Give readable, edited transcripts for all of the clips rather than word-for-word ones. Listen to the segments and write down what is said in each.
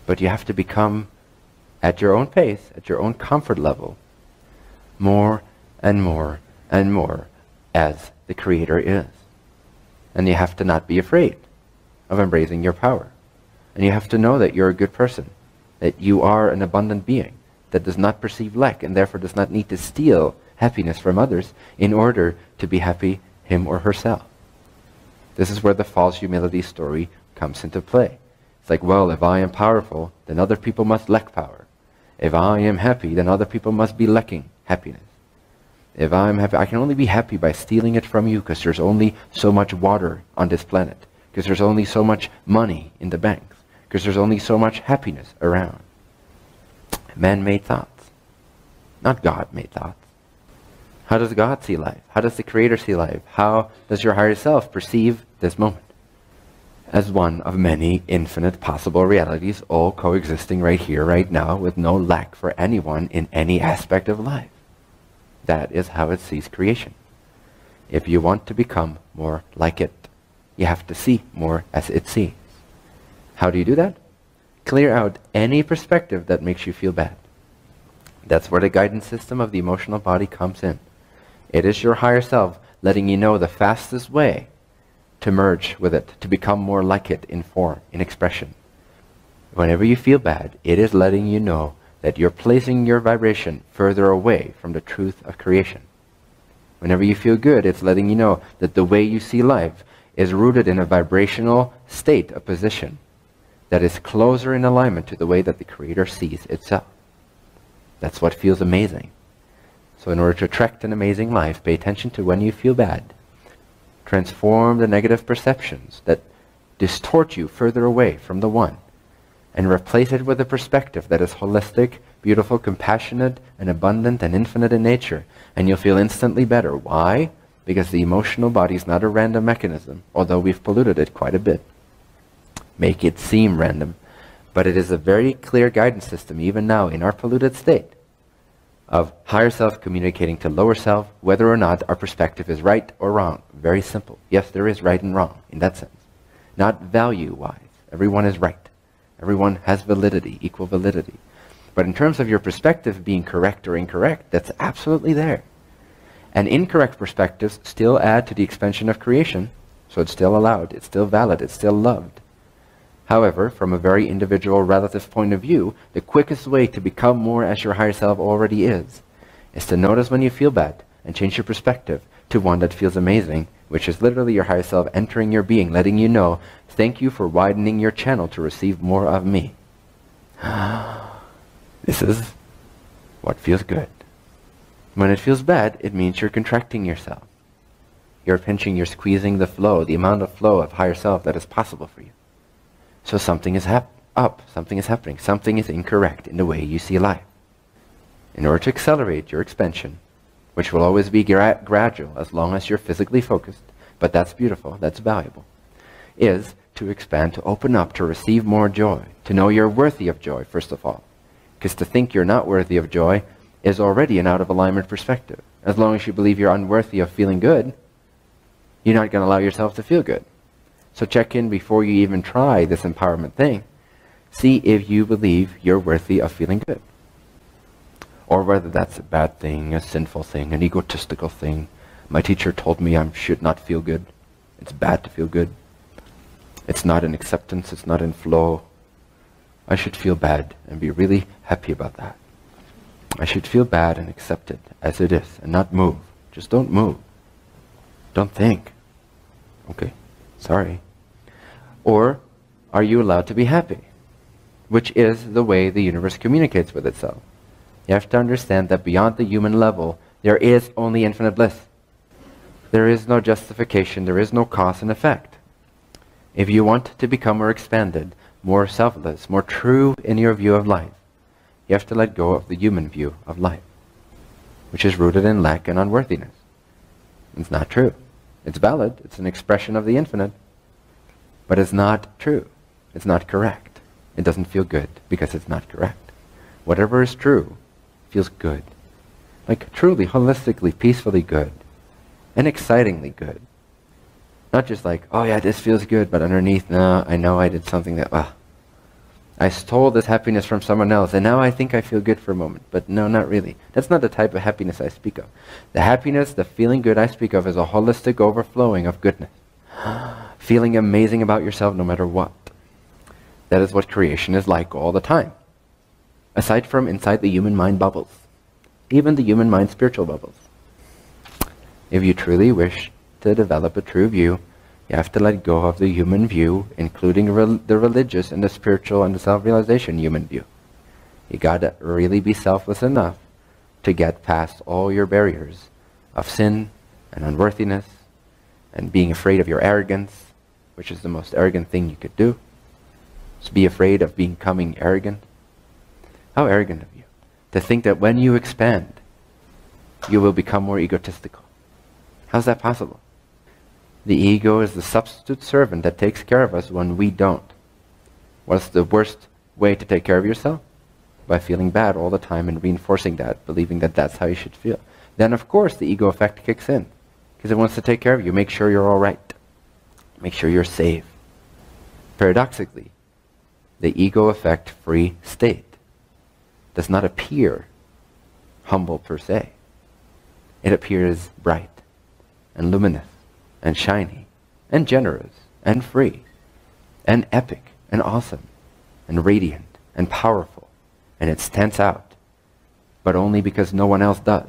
But you have to become, at your own pace, at your own comfort level, more and more and more as the Creator is. And you have to not be afraid of embracing your power. And you have to know that you're a good person, that you are an abundant being that does not perceive lack and therefore does not need to steal happiness from others in order to be happy him or herself. This is where the false humility story comes into play. It's like, well, if I am powerful, then other people must lack power. If I am happy, then other people must be lacking happiness. If I'm happy, I can only be happy by stealing it from you because there's only so much water on this planet, because there's only so much money in the banks, because there's only so much happiness around. Man-made thoughts, not God-made thoughts. How does God see life? How does the Creator see life? How does your higher self perceive this moment? As one of many infinite possible realities, all coexisting right here, right now, with no lack for anyone in any aspect of life. That is how it sees creation. If you want to become more like it, you have to see more as it sees. How do you do that? Clear out any perspective that makes you feel bad. That's where the guidance system of the emotional body comes in. It is your higher self letting you know the fastest way to merge with it, to become more like it in form, in expression. Whenever you feel bad, it is letting you know that you're placing your vibration further away from the truth of creation. Whenever you feel good, it's letting you know that the way you see life is rooted in a vibrational state, a position that is closer in alignment to the way that the Creator sees itself. That's what feels amazing. So in order to attract an amazing life, pay attention to when you feel bad. Transform the negative perceptions that distort you further away from the One, and replace it with a perspective that is holistic, beautiful, compassionate, and abundant and infinite in nature. And you'll feel instantly better. Why? Because the emotional body is not a random mechanism, although we've polluted it quite a bit. Make it seem random. But it is a very clear guidance system, even now in our polluted state, of higher self communicating to lower self, whether or not our perspective is right or wrong. Very simple. Yes, there is right and wrong in that sense. Not value-wise. Everyone is right. Everyone has validity, equal validity. But in terms of your perspective being correct or incorrect, that's absolutely there. And incorrect perspectives still add to the expansion of creation, so it's still allowed, it's still valid, it's still loved. However, from a very individual relative point of view, the quickest way to become more as your higher self already is to notice when you feel bad and change your perspective to one that feels amazing, which is literally your higher self entering your being, letting you know, thank you for widening your channel to receive more of me. This is what feels good. When it feels bad, it means you're contracting yourself. You're pinching, you're squeezing the flow, the amount of flow of higher self that is possible for you. So something is something is happening, something is incorrect in the way you see life. In order to accelerate your expansion, which will always be gradual as long as you're physically focused, but that's beautiful, that's valuable, is to expand, to open up, to receive more joy, to know you're worthy of joy, first of all. Because to think you're not worthy of joy is already an out-of-alignment perspective. As long as you believe you're unworthy of feeling good, you're not going to allow yourself to feel good. So check in before you even try this empowerment thing. See if you believe you're worthy of feeling good. Or whether that's a bad thing, a sinful thing, an egotistical thing. My teacher told me I should not feel good. It's bad to feel good. It's not in acceptance, it's not in flow. I should feel bad and be really happy about that. I should feel bad and accept it as it is and not move. Just don't move. Don't think. Okay, sorry. Or are you allowed to be happy? Which is the way the universe communicates with itself. You have to understand that beyond the human level, there is only infinite bliss. There is no justification, there is no cause and effect. If you want to become more expanded, more selfless, more true in your view of life, you have to let go of the human view of life, which is rooted in lack and unworthiness. It's not true. It's valid, it's an expression of the infinite, but it's not true. It's not correct. It doesn't feel good because it's not correct. Whatever is true feels good. Like truly, holistically, peacefully good. And excitingly good. Not just like, oh yeah, this feels good, but underneath, no, I know I did something that, I stole this happiness from someone else, and now I think I feel good for a moment. But no, not really. That's not the type of happiness I speak of. The happiness, the feeling good I speak of is a holistic overflowing of goodness. Feeling amazing about yourself no matter what. That is what creation is like all the time. Aside from inside the human mind bubbles. Even the human mind spiritual bubbles. If you truly wish to develop a true view, you have to let go of the human view, including the religious and the spiritual and the self-realization human view. You gotta really be selfless enough to get past all your barriers of sin and unworthiness and being afraid of your arrogance, which is the most arrogant thing you could do. Just be afraid of becoming arrogant. How arrogant of you to think that when you expand, you will become more egotistical. How's that possible? The ego is the substitute servant that takes care of us when we don't. What's the worst way to take care of yourself? By feeling bad all the time and reinforcing that, believing that that's how you should feel. Then of course the ego effect kicks in, because it wants to take care of you, make sure you're all right, make sure you're safe. Paradoxically, the ego effect free state does not appear humble per se. It appears bright and luminous and shiny and generous and free and epic and awesome and radiant and powerful, and it stands out, but only because no one else does,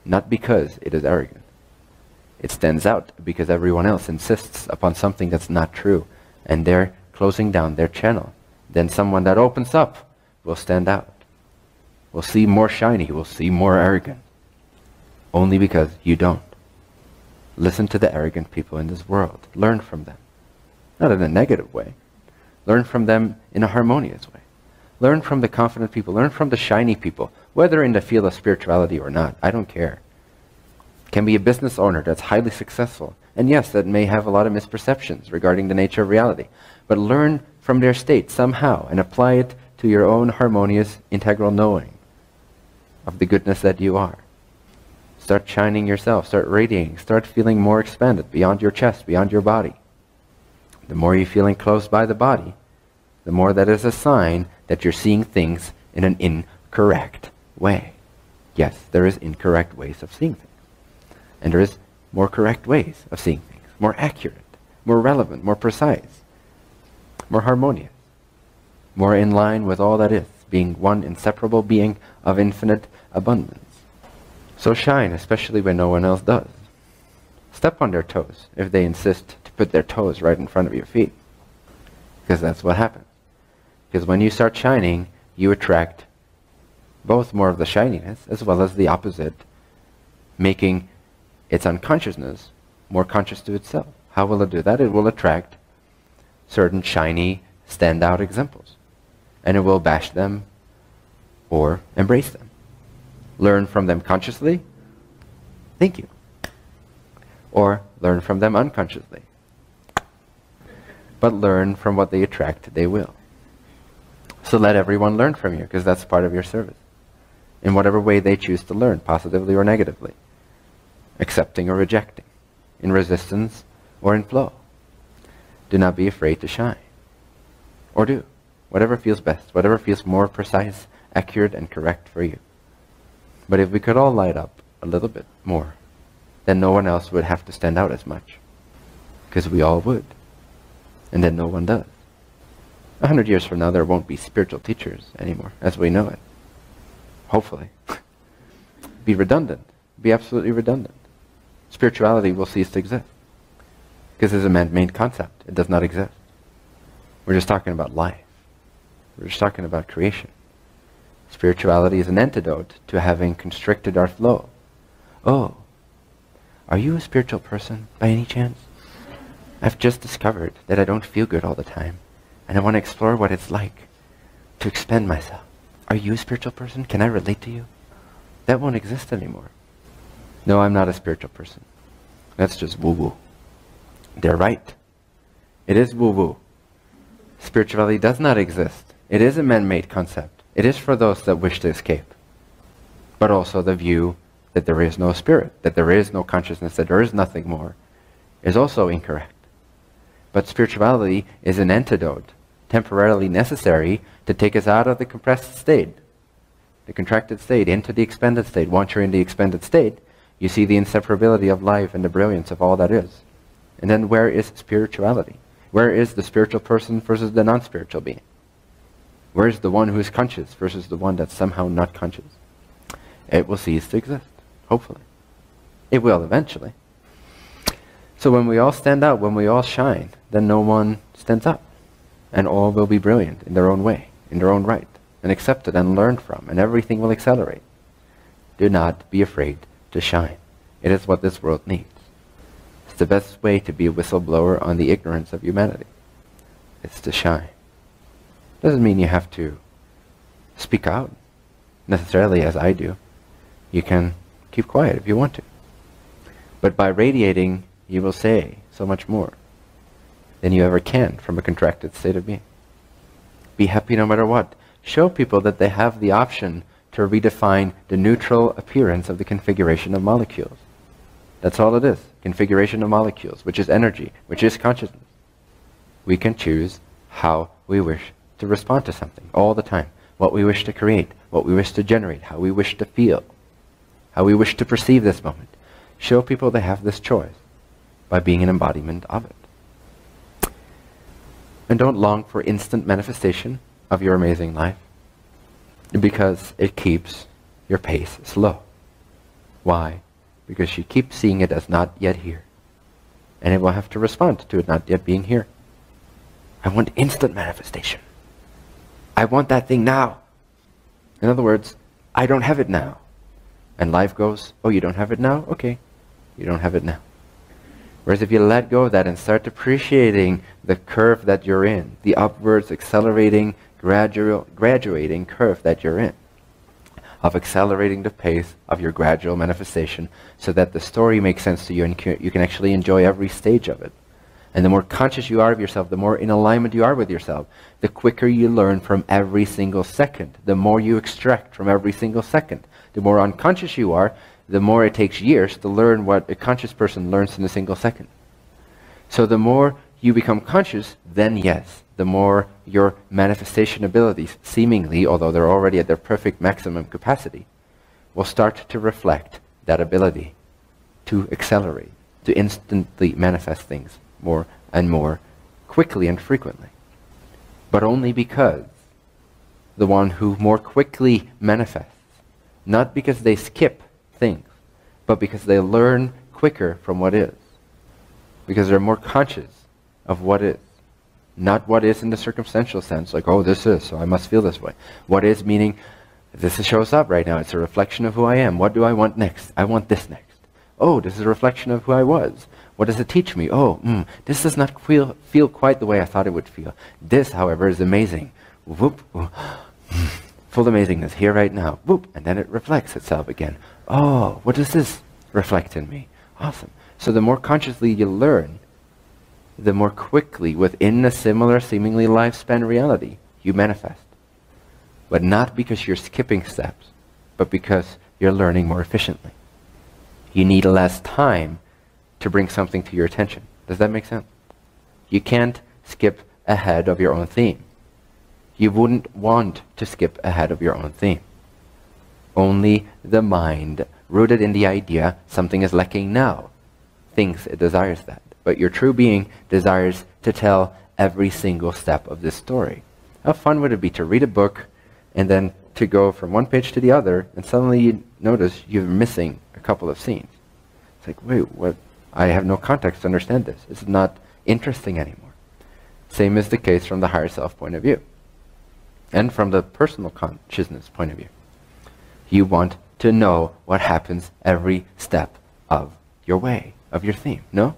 not because it is arrogant. It stands out because everyone else insists upon something that's not true, and they're closing down their channel. Then someone that opens up will stand out, will seem more shiny, will seem more arrogant, only because you don't. Listen to the arrogant people in this world. Learn from them. Not in a negative way. Learn from them in a harmonious way. Learn from the confident people. Learn from the shiny people, whether in the field of spirituality or not. I don't care. Can be a business owner that's highly successful. And yes, that may have a lot of misperceptions regarding the nature of reality. But learn from their state somehow and apply it to your own harmonious, integral knowing of the goodness that you are. Start shining yourself, start radiating, start feeling more expanded beyond your chest, beyond your body. The more you feel enclosed by the body, the more that is a sign that you're seeing things in an incorrect way. Yes, there is incorrect ways of seeing things. And there is more correct ways of seeing things, more accurate, more relevant, more precise, more harmonious, more in line with all that is, being one inseparable being of infinite abundance. So shine, especially when no one else does. Step on their toes if they insist to put their toes right in front of your feet. Because that's what happens. Because when you start shining, you attract both more of the shininess as well as the opposite, making its unconsciousness more conscious to itself. How will it do that? It will attract certain shiny, standout examples. And it will bash them or embrace them. Learn from them consciously, thank you. Or learn from them unconsciously. But learn from what they attract, they will. So let everyone learn from you, because that's part of your service. In whatever way they choose to learn, positively or negatively. Accepting or rejecting. In resistance or in flow. Do not be afraid to shine. Or do. Whatever feels best, whatever feels more precise, accurate, and correct for you. But if we could all light up a little bit more, then no one else would have to stand out as much. Because we all would. And then no one does. 100 years from now, there won't be spiritual teachers anymore, as we know it. Hopefully. Be redundant. Be absolutely redundant. Spirituality will cease to exist. Because it's a man-made concept. It does not exist. We're just talking about life. We're just talking about creation. Spirituality is an antidote to having constricted our flow. Oh, are you a spiritual person by any chance? I've just discovered that I don't feel good all the time, and I want to explore what it's like to expand myself. Are you a spiritual person? Can I relate to you? That won't exist anymore. No, I'm not a spiritual person. That's just woo-woo. They're right. It is woo-woo. Spirituality does not exist. It is a man-made concept. It is for those that wish to escape. But also the view that there is no spirit, that there is no consciousness, that there is nothing more, is also incorrect. But spirituality is an antidote temporarily necessary to take us out of the compressed state, the contracted state, into the expanded state. Once you're in the expanded state, you see the inseparability of life and the brilliance of all that is. And then where is spirituality? Where is the spiritual person versus the non-spiritual being? Where is the one who is conscious versus the one that's somehow not conscious? It will cease to exist, hopefully. It will eventually. So when we all stand out, when we all shine, then no one stands up. And all will be brilliant in their own way, in their own right, and accepted and learned from, and everything will accelerate. Do not be afraid to shine. It is what this world needs. It's the best way to be a whistleblower on the ignorance of humanity. It's to shine. Doesn't mean you have to speak out, necessarily as I do. You can keep quiet if you want to. But by radiating, you will say so much more than you ever can from a contracted state of being. Be happy no matter what. Show people that they have the option to redefine the neutral appearance of the configuration of molecules. That's all it is. Configuration of molecules, which is energy, which is consciousness. We can choose how we wish to respond to something all the time. What we wish to create, what we wish to generate, how we wish to feel, how we wish to perceive this moment. Show people they have this choice by being an embodiment of it. And don't long for instant manifestation of your amazing life, because it keeps your pace slow. Why? Because you keep seeing it as not yet here. And it will have to respond to it not yet being here. I want instant manifestation. I want that thing now. In other words, I don't have it now. And life goes, oh, you don't have it now? Okay, you don't have it now. Whereas if you let go of that and start appreciating the curve that you're in, the upwards, accelerating, graduating curve that you're in, of accelerating the pace of your gradual manifestation so that the story makes sense to you and you can actually enjoy every stage of it. And the more conscious you are of yourself, the more in alignment you are with yourself, the quicker you learn from every single second, the more you extract from every single second. The more unconscious you are, the more it takes years to learn what a conscious person learns in a single second. So the more you become conscious, then yes, the more your manifestation abilities, seemingly, although they're already at their perfect maximum capacity, will start to reflect that ability to accelerate, to instantly manifest things more and more quickly and frequently. But only because the one who more quickly manifests, not because they skip things, but because they learn quicker from what is. Because they're more conscious of what is. Not what is in the circumstantial sense, like, oh, this is, so I must feel this way. What is meaning, this shows up right now. It's a reflection of who I am. What do I want next? I want this next. Oh, this is a reflection of who I was. What does it teach me? Oh, this does not feel quite the way I thought it would feel. This, however, is amazing. Whoop. Full amazingness here right now. Whoop. And then it reflects itself again. Oh, what does this reflect in me? Awesome. So the more consciously you learn, the more quickly within a similar, seemingly lifespan reality, you manifest. But not because you're skipping steps, but because you're learning more efficiently. You need less time to bring something to your attention. Does that make sense? You can't skip ahead of your own theme. You wouldn't want to skip ahead of your own theme. Only the mind, rooted in the idea something is lacking now, thinks it desires that. But your true being desires to tell every single step of this story. How fun would it be to read a book and then to go from one page to the other and suddenly you notice you're missing a couple of scenes. It's like, wait, what? I have no context to understand this. It's not interesting anymore. Same is the case from the higher self point of view. And from the personal consciousness point of view. You want to know what happens every step of your way, of your theme, no?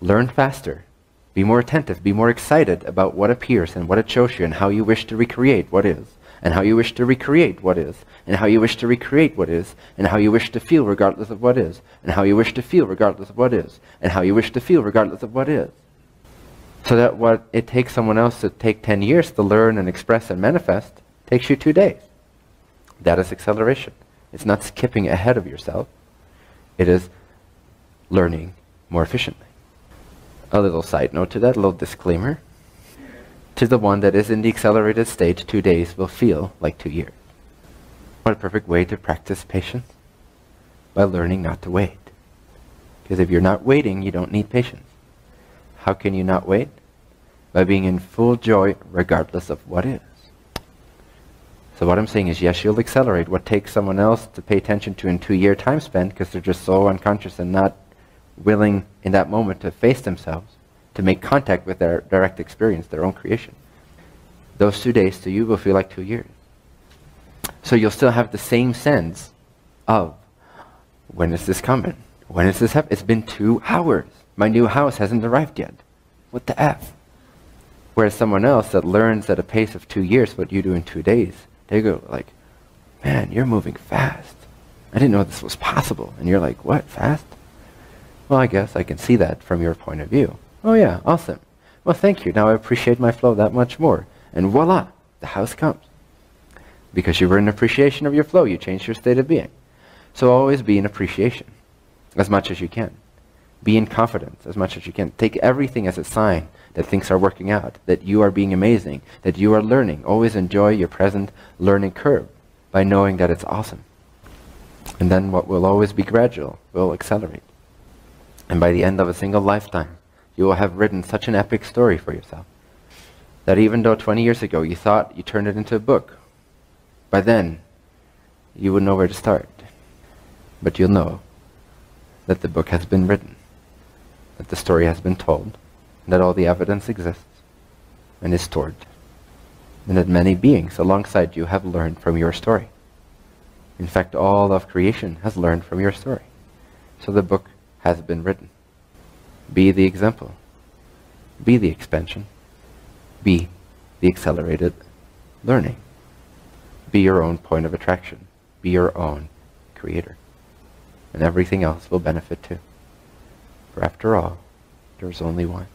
Learn faster. Be more attentive. Be more excited about what appears and what it shows you and how you wish to recreate what is. And how you wish to recreate what is. And how you wish to recreate what is. And how you wish to feel regardless of what is. And how you wish to feel regardless of what is. And how you wish to feel regardless of what is. So that what it takes someone else to take 10 years to learn and express and manifest takes you 2 days. That is acceleration. It's not skipping ahead of yourself. It is learning more efficiently. A little side note to that, a little disclaimer. To the one that is in the accelerated stage, 2 days will feel like 2 years. What a perfect way to practice patience? By learning not to wait. Because if you're not waiting, you don't need patience. How can you not wait? By being in full joy regardless of what is. So what I'm saying is, yes, you'll accelerate what takes someone else to pay attention to in 2-year time span, because they're just so unconscious and not willing in that moment to face themselves, to make contact with their direct experience, their own creation. Those 2 days to you will feel like 2 years. So you'll still have the same sense of, when is this coming? When is this happening? It's been 2 hours. My new house hasn't arrived yet. What the F? Whereas someone else that learns at a pace of 2 years what you do in 2 days, they go like, man, you're moving fast. I didn't know this was possible. And you're like, what, fast? Well, I guess I can see that from your point of view. Oh yeah, awesome. Well, thank you. Now I appreciate my flow that much more. And voila, the house comes. Because you were in appreciation of your flow, you changed your state of being. So always be in appreciation as much as you can. Be in confidence as much as you can. Take everything as a sign that things are working out, that you are being amazing, that you are learning. Always enjoy your present learning curve by knowing that it's awesome. And then what will always be gradual will accelerate. And by the end of a single lifetime, you will have written such an epic story for yourself that even though 20 years ago you thought you turned it into a book, by then you would know where to start. But you'll know that the book has been written, that the story has been told, that all the evidence exists and is stored, and that many beings alongside you have learned from your story. In fact, all of creation has learned from your story. So the book has been written. Be the example. Be the expansion. Be the accelerated learning. Be your own point of attraction. Be your own creator. And everything else will benefit too. For after all, there's only one.